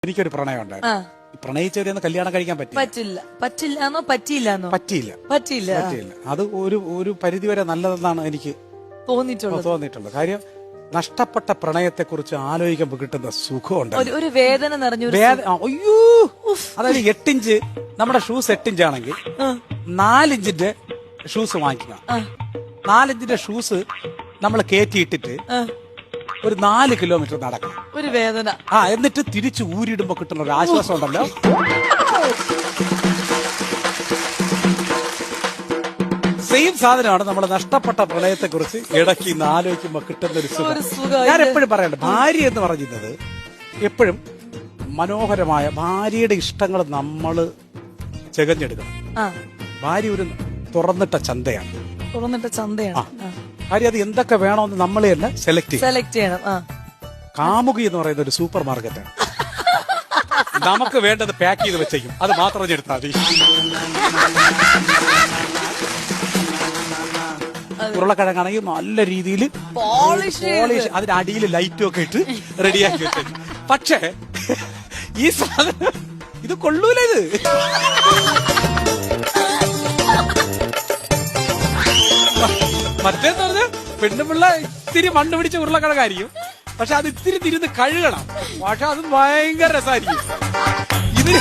എനിക്കൊരു പ്രണയം ഉണ്ടായിരുന്നു. പ്രണയിച്ചവരെയൊന്ന് കല്യാണം കഴിക്കാൻ പറ്റില്ല. പറ്റിയില്ല. അത് ഒരു പരിധിവരെ നല്ലതെന്നാണ് എനിക്ക് തോന്നിയിട്ടുള്ളത്. കാര്യം നഷ്ടപ്പെട്ട പ്രണയത്തെ കുറിച്ച് ആലോചിക്കുമ്പോൾ കിട്ടുന്ന സുഖമുണ്ട്. ഒരു വേദന നിറഞ്ഞ അയ്യോ, അതായത് 8 ഇഞ്ച് നമ്മുടെ ഷൂസ് 8 ഇഞ്ച് ആണെങ്കിൽ 4 ഇഞ്ചിന്റെ ഷൂസ് വാങ്ങിക്കുക. 4 ഇഞ്ചിന്റെ ഷൂസ് നമ്മൾ കയറ്റിയിട്ടിട്ട് ഒരു 4 കിലോമീറ്റർ നടക്കണം. ഒരു വേദന. എന്നിട്ട് തിരിച്ച് ഊരിടുമ്പോ കിട്ടുന്ന ഒരു ആശ്വാസം ഉണ്ടല്ലോ. സെയിം സാധനമാണ് നമ്മൾ നഷ്ടപ്പെട്ട പ്രണയത്തെ കുറിച്ച് ഇടയ്ക്ക് ഇന്ന് ആലോചിക്കുമ്പോ കിട്ടുന്ന ഒരു സുഖം. ഞാൻ എപ്പോഴും പറയണ്ട, ഭാര്യ എന്ന് പറയുന്നത് എപ്പോഴും മനോഹരമായ ഭാര്യയുടെ ഇഷ്ടങ്ങൾ നമ്മൾ ചെകഞ്ഞെടുക്കണം. ഭാര്യ ഒരു തുറന്നിട്ട ചന്തയാണ്. ഭാര്യ അത് എന്തൊക്കെ വേണമെന്ന് നമ്മളെ തന്നെ സെലക്ട് ചെയ്യണം. കാമുകി എന്ന് പറയുന്ന ഒരു സൂപ്പർ മാർക്കറ്റാണ്. നമുക്ക് വേണ്ടത് പാക്ക് ചെയ്ത് വെച്ചേക്കും, അത് മാത്രം എടുത്താൽ മതി. ഉരുളക്കിഴങ്ങാണെങ്കിൽ നല്ല രീതിയിൽ പോളിഷ്, അതിന്റെ അടിയിൽ ലൈറ്റും ഒക്കെ ഇട്ട് റെഡിയാക്കി വെച്ചേക്കും. പക്ഷേ ഈ സാധനം ഇത് കൊള്ളൂല. ഇത് മറ്റേന്ന് പറഞ്ഞാൽ പെണ്ണുപിള്ള ഇത്തിരി മണ്ണ് പിടിച്ച ഉരുളക്കിഴങ്ങായിരിക്കും, പക്ഷെ അത് ഇത്തിരി തിരുന്ന് കഴുകണം. പക്ഷെ അത് ഭയങ്കര രസമായിരിക്കും. ഇതിന്